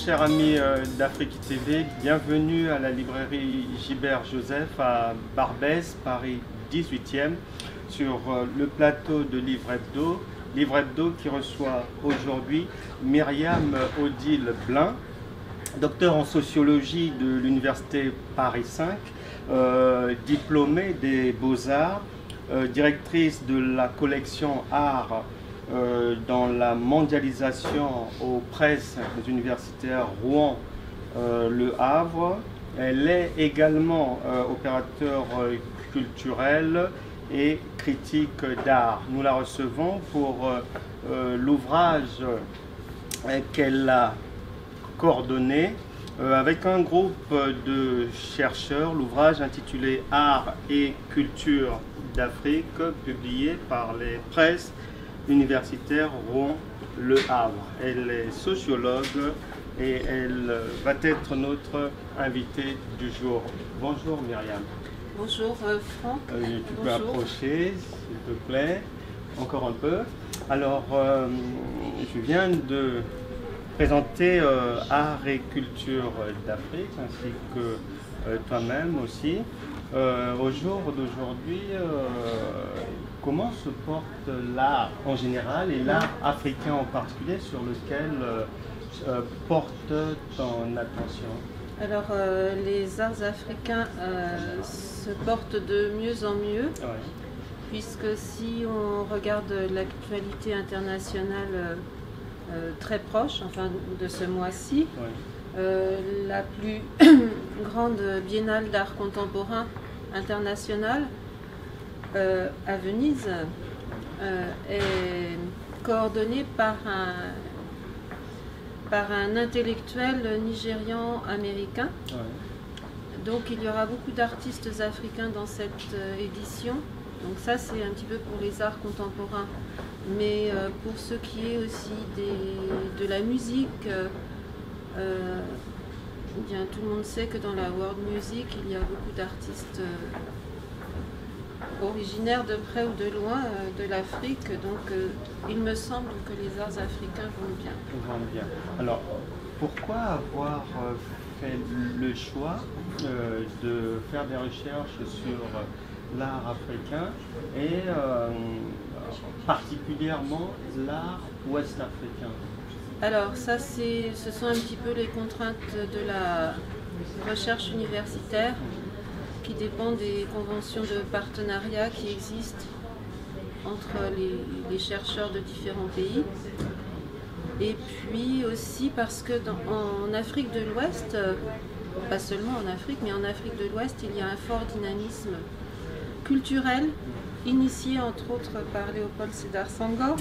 chers amis d'Afrique TV, bienvenue à la librairie Gilbert Joseph à Barbès, Paris 18e, sur le plateau de Livre Hebdo qui reçoit aujourd'hui Myriam Odile Blin, docteur en sociologie de l'université Paris 5, diplômée des Beaux-Arts, directrice de la collection Art dans la mondialisation aux presses universitaires Rouen, Le Havre. Elle est également opérateur culturel et critique d'art. Nous la recevons pour l'ouvrage qu'elle a coordonné avec un groupe de chercheurs, l'ouvrage intitulé Art et culture d'Afrique, publié par les presses universitaires Rouen, Le Havre. Elle est sociologue et elle va être notre invitée du jour. Bonjour Myriam. Bonjour Franck. Tu peux approcher, s'il te plaît, encore un peu. Alors, je viens de présenter Art et culture d'Afrique, ainsi que toi-même aussi. Au jour d'aujourd'hui, comment se porte l'art en général et l'art africain en particulier sur lequel porte ton attention? Alors, les arts africains se portent de mieux en mieux, puisque si on regarde l'actualité internationale très proche, enfin de ce mois-ci, la plus grande biennale d'art contemporain internationale à Venise est coordonnée par un intellectuel nigérian-américain. Donc il y aura beaucoup d'artistes africains dans cette édition. Donc ça c'est un petit peu pour les arts contemporains. Mais pour ce qui est aussi de la musique, bien, tout le monde sait que dans la world music, il y a beaucoup d'artistes originaires de près ou de loin de l'Afrique. Donc il me semble que les arts africains vont bien. Alors, pourquoi avoir fait le choix de faire des recherches sur l'art africain et particulièrement l'art ouest-africain? Alors ça, ce sont un petit peu les contraintes de la recherche universitaire qui dépendent des conventions de partenariat qui existent entre les chercheurs de différents pays. Et puis aussi parce que en Afrique de l'Ouest, pas seulement en Afrique, mais en Afrique de l'Ouest, il y a un fort dynamisme culturel, initié entre autres par Léopold Sédar Senghor,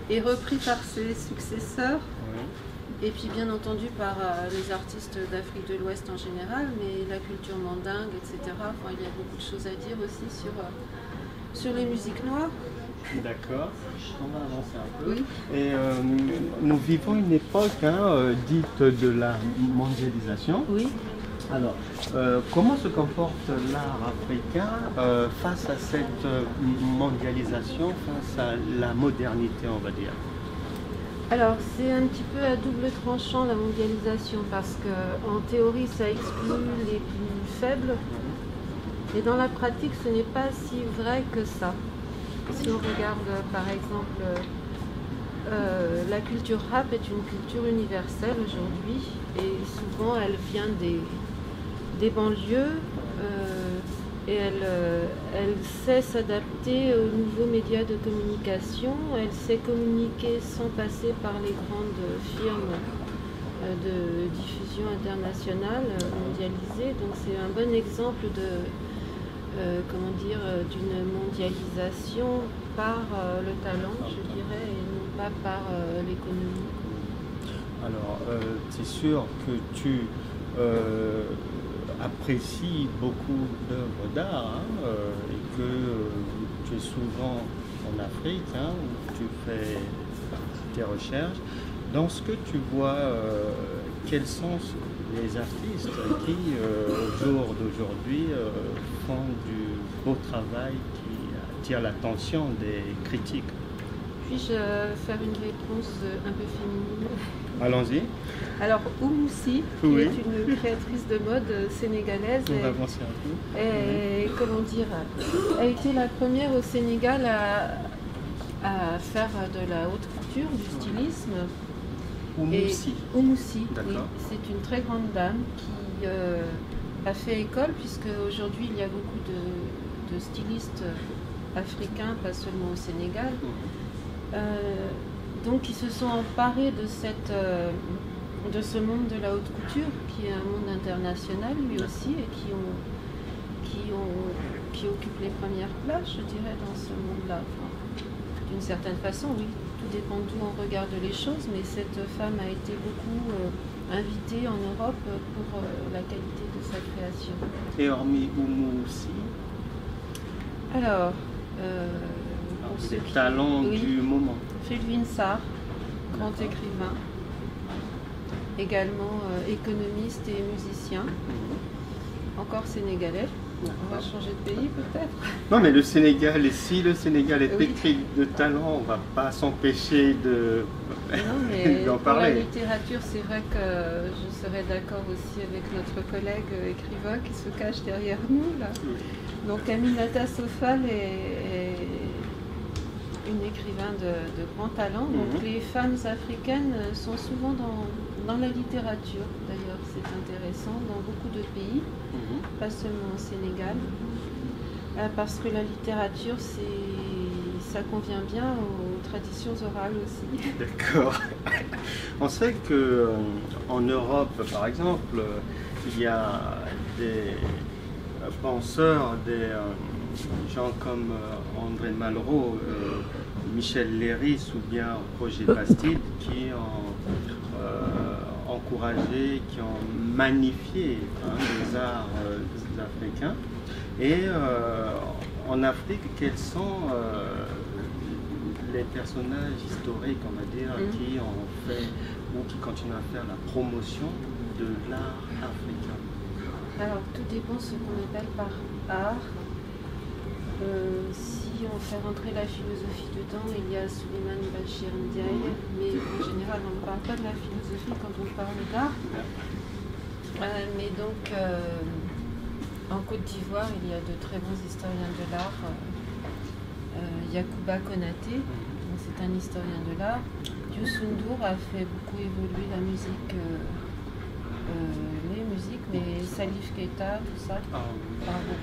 et repris par ses successeurs, et puis bien entendu par les artistes d'Afrique de l'Ouest en général, mais la culture mandingue, etc. Enfin, il y a beaucoup de choses à dire aussi sur les musiques noires. D'accord, on va avancer un peu. Oui. Et nous vivons une époque dite de la mondialisation. Oui. Alors, comment se comporte l'art africain face à cette mondialisation, face à la modernité, on va dire? Alors, c'est un petit peu à double tranchant la mondialisation, parce qu'en théorie, ça exclut les plus faibles, et dans la pratique, ce n'est pas si vrai que ça. Si on regarde par exemple, la culture rap est une culture universelle aujourd'hui, et souvent elle vient des banlieues, et elle sait s'adapter aux nouveaux médias de communication, elle sait communiquer sans passer par les grandes firmes de diffusion internationale mondialisée. Donc c'est un bon exemple d'une mondialisation par le talent, je dirais, et non pas par l'économie. Alors, c'est sûr que tu apprécies beaucoup d'œuvres d'art et que tu es souvent en Afrique où tu fais tes recherches. Dans ce que tu vois, quels sont les artistes qui, au jour d'aujourd'hui, font du beau travail qui attire l'attention des critiques? Puis-je faire une réponse un peu féminine? Allons-y. Alors, Oumoussi, qui Oui. est une créatrice de mode sénégalaise, On va avancer un peu. et, comment dire, a été la première au Sénégal à faire de la haute couture, du stylisme. Oumoussi. Et Oumoussi, oui. D'accord. C'est une très grande dame qui a fait école, puisque aujourd'hui il y a beaucoup de stylistes africains, pas seulement au Sénégal. Donc qui se sont emparés de ce monde de la haute couture, qui est un monde international lui aussi, et qui occupe les premières places, je dirais, dans ce monde-là. Enfin, d'une certaine façon, oui. Tout dépend d'où on regarde les choses, mais cette femme a été beaucoup invitée en Europe pour la qualité de sa création. Et hormis Oumoussi, Alors, les talents oui. du moment. Philvin Sarr, grand écrivain, également économiste et musicien, encore sénégalais. On va changer de pays peut-être. Non, mais le Sénégal, et si le Sénégal est Oui. pétri de talent, on ne va pas s'empêcher Non, mais d'en pour la parler. littérature, c'est vrai que je serais d'accord aussi avec notre collègue écrivain qui se cache derrière nous là. Donc Aminata Sofal est une écrivain de grand talent. Donc les femmes africaines sont souvent dans la littérature. D'ailleurs, c'est intéressant dans beaucoup de pays, pas seulement au Sénégal, parce que la littérature, ça convient bien aux traditions orales aussi. D'accord. On sait que en Europe, par exemple, il y a des penseurs, des gens comme André Malraux, Michel Léris ou bien Roger Bastide qui ont encouragé, qui ont magnifié les arts africains. Et en Afrique, quels sont les personnages historiques, on va dire, qui ont fait ou qui continuent à faire la promotion de l'art africain? Alors, tout dépend de ce qu'on appelle par art. Si on fait rentrer la philosophie dedans, il y a Souleymane Bachir Ndiaye, mais en général, on ne parle pas de la philosophie quand on parle d'art. Mais donc, en Côte d'Ivoire, il y a de très bons historiens de l'art. Yacouba Konaté, c'est un historien de l'art. Youssou N'Dour a fait beaucoup évoluer la musique, les musiques, mais Salif Keita, tout ça. Pardon.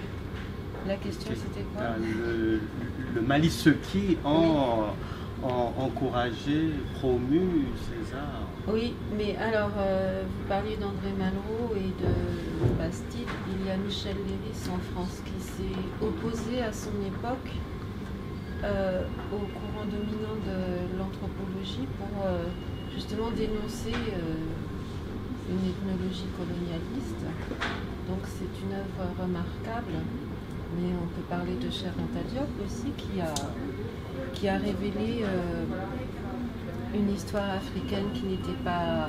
La question c'était quoi? Le Mali Seki ont encouragé, promu ces arts. Oui, mais alors, vous parliez d'André Malraux et de Bastide. Il y a Michel Léris en France qui s'est opposé à son époque au courant dominant de l'anthropologie pour justement dénoncer une ethnologie colonialiste. Donc c'est une œuvre remarquable, mais on peut parler de Cheikh Anta Diop aussi qui a révélé une histoire africaine qui n'était pas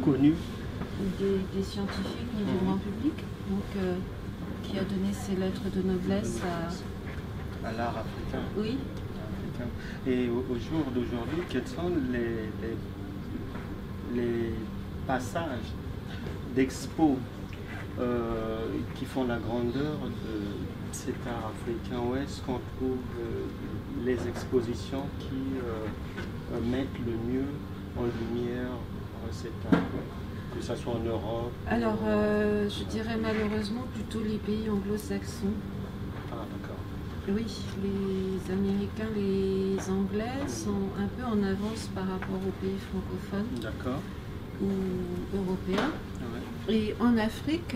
connue des scientifiques ni du grand public, donc qui a donné ses lettres de noblesse à l'art africain. Oui. Et au jour d'aujourd'hui, quels sont les passages d'expos qui font la grandeur de cet art africain? Où est-ce qu'on trouve les expositions qui mettent le mieux en lumière cet art, que ce soit en Europe? Alors, je dirais malheureusement plutôt les pays anglo-saxons. Ah, d'accord. Oui, les Américains, les Anglais sont un peu en avance par rapport aux pays francophones. D'accord. Ou européens. Ouais. Et en Afrique,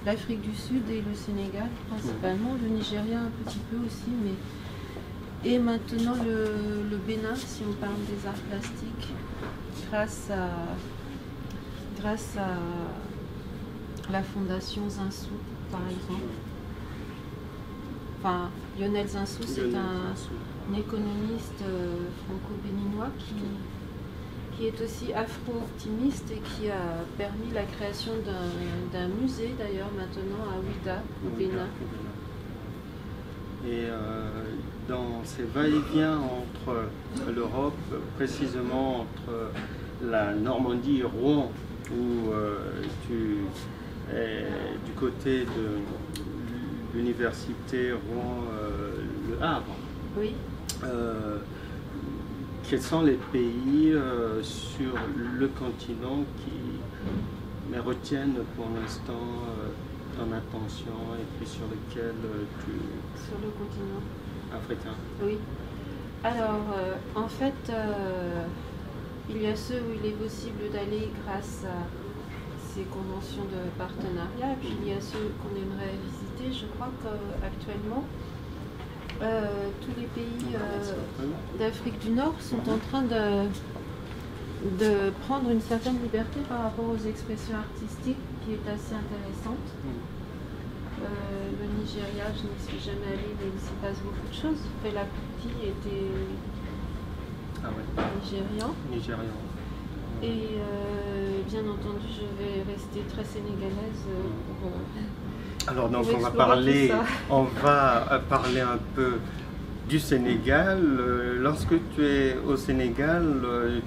l'Afrique du Sud et le Sénégal principalement, le Nigeria un petit peu aussi, mais et maintenant le Bénin, si on parle des arts plastiques, grâce à la fondation Zinsou, par exemple. Enfin, Lionel Zinsou, c'est un économiste franco-béninois qui est aussi afro-optimiste et qui a permis la création d'un musée d'ailleurs maintenant à Ouidah, au Bénin. Et dans ces va-et-vient entre l'Europe, précisément entre la Normandie et Rouen, où tu es du côté de l'université Rouen-Le Havre. Oui. Quels sont les pays sur le continent qui me retiennent pour l'instant ton attention et puis sur lesquels Sur le continent africain? Oui. Alors, en fait, il y a ceux où il est possible d'aller grâce à ces conventions de partenariat, et puis il y a ceux qu'on aimerait visiter. Je crois qu'actuellement, tous les pays d'Afrique du Nord sont en train de prendre une certaine liberté par rapport aux expressions artistiques qui est assez intéressante. Le Nigeria, je n'y suis jamais allée, mais il s'y passe beaucoup de choses. Fela Kuti était nigérian. Et bien entendu, je vais rester très sénégalaise pour alors donc pour on va parler un peu du Sénégal. Lorsque tu es au Sénégal,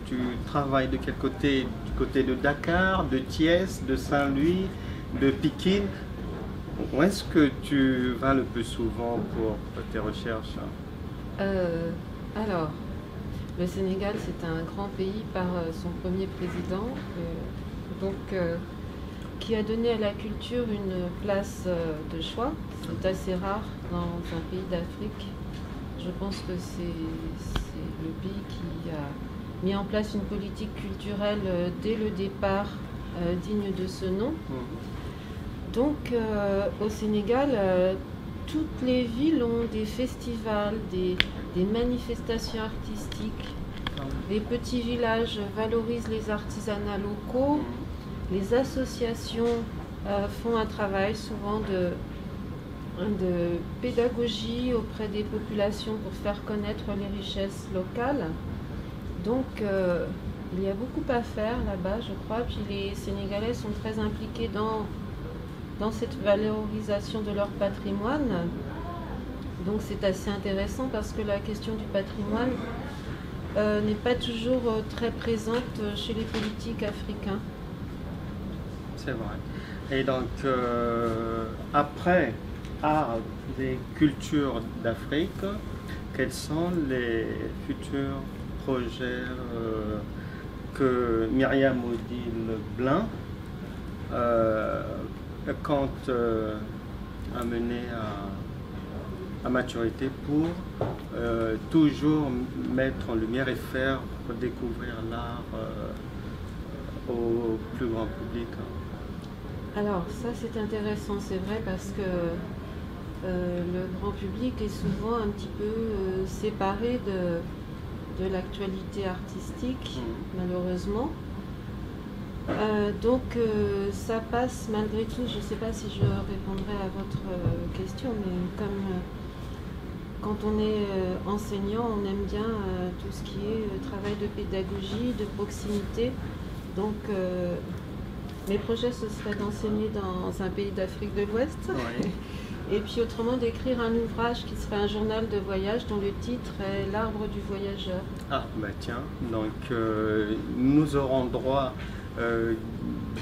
tu travailles de quel côté? Du côté de Dakar, de Thiès, de Saint-Louis, de Pikine? Où est-ce que tu vas le plus souvent pour tes recherches? Alors, le Sénégal, c'est un grand pays par son premier président, qui a donné à la culture une place de choix. C'est assez rare dans un pays d'Afrique. Je pense que c'est le pays qui a mis en place une politique culturelle dès le départ digne de ce nom. Donc au Sénégal, toutes les villes ont des festivals, des manifestations artistiques. Les petits villages valorisent les artisanats locaux. Les associations font un travail souvent de pédagogie auprès des populations pour faire connaître les richesses locales. Donc il y a beaucoup à faire là-bas, je crois. Puis les Sénégalais sont très impliqués dans cette valorisation de leur patrimoine. Donc c'est assez intéressant parce que la question du patrimoine n'est pas toujours très présente chez les politiques africains. C'est vrai. Et donc, après Art des cultures d'Afrique, quels sont les futurs projets que Myriam Odile-Blin compte amener à maturité pour toujours mettre en lumière et faire découvrir l'art au plus grand public? Alors ça c'est intéressant, c'est vrai, parce que le grand public est souvent un petit peu séparé de l'actualité artistique, malheureusement. Donc ça passe malgré tout. Je ne sais pas si je répondrai à votre question, mais comme quand on est enseignant, on aime bien tout ce qui est travail de pédagogie, de proximité. Donc mes projets, ce serait d'enseigner dans un pays d'Afrique de l'Ouest. Ouais. Et puis autrement d'écrire un ouvrage qui serait un journal de voyage dont le titre est L'Arbre du voyageur. Ah bah tiens, donc nous aurons droit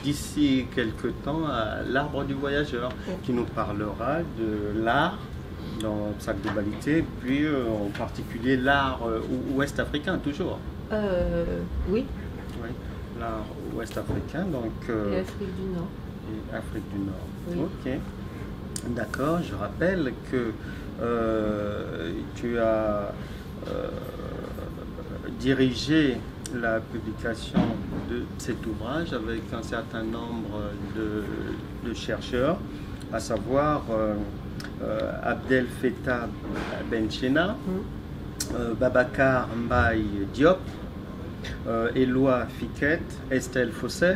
d'ici quelque temps à l'Arbre du voyageur qui nous parlera de l'art dans sa globalité, puis en particulier l'art ouest africain toujours. Oui. Oui, l'art ouest africain, donc... et Afrique du Nord. Et Afrique du Nord, oui. Ok. D'accord, je rappelle que tu as dirigé la publication de cet ouvrage avec un certain nombre de chercheurs, à savoir Abdel Fattah Benchena, Babacar Mbaye Diop, Éloi Fiquet, Estelle Fossé,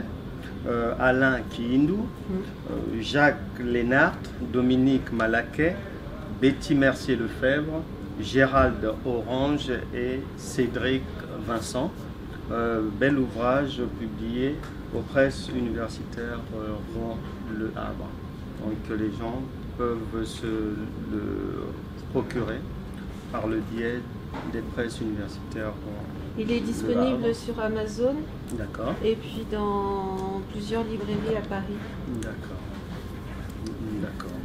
Alain Kiindou, Jacques Lénart, Dominique Malaquet, Betty Mercier-Lefebvre, Gérald Orange et Cédric Vincent. Bel ouvrage publié aux presses universitaires Rouen-Le Havre. Donc les gens peuvent se le procurer par le biais des presses universitaires. Il est disponible sur Amazon. D'accord. Et puis dans plusieurs librairies à Paris. D'accord. D'accord.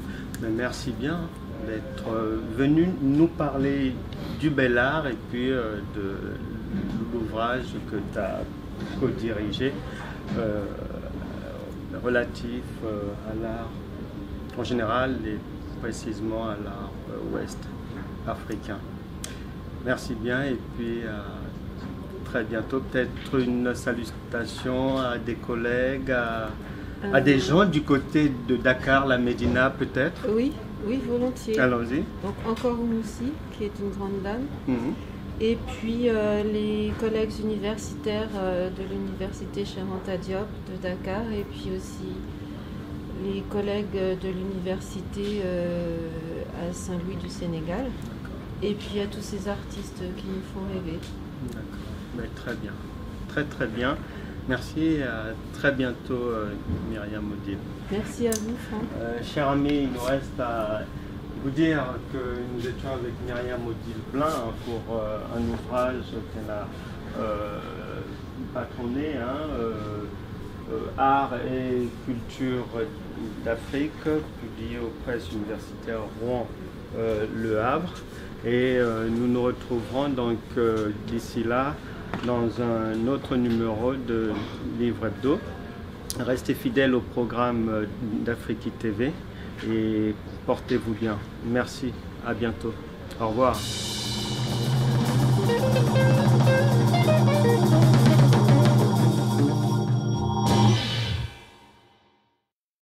Mais merci bien d'être venu nous parler du Bel Art et puis de l'ouvrage que tu as co-dirigé relatif à l'art en général et précisément à l'art ouest africain. Merci bien et puis à très bientôt. Peut-être une salutation à des collègues, à des gens du côté de Dakar, la Médina peut-être. Oui, oui, volontiers. Allons-y. Donc encore Moussi, qui est une grande dame. Mhm. Et puis les collègues universitaires de l'université Cheikh Anta Diop de Dakar, et puis aussi les collègues de l'université à Saint-Louis du Sénégal, et puis à tous ces artistes qui nous font rêver. D'accord, mais très bien, très très bien. Merci et à très bientôt Myriam Odile. Merci à vous Franck. Chers amis, il nous reste à vous dire que nous étions avec Myriam Odile Blin pour un ouvrage qu'elle a patronné, Art et culture d'Afrique, publié aux presses universitaires Rouen Le Havre. Et nous nous retrouverons donc d'ici là dans un autre numéro de Livre Hebdo. Restez fidèles au programme d'Afrique TV et portez-vous bien. Merci, à bientôt. Au revoir.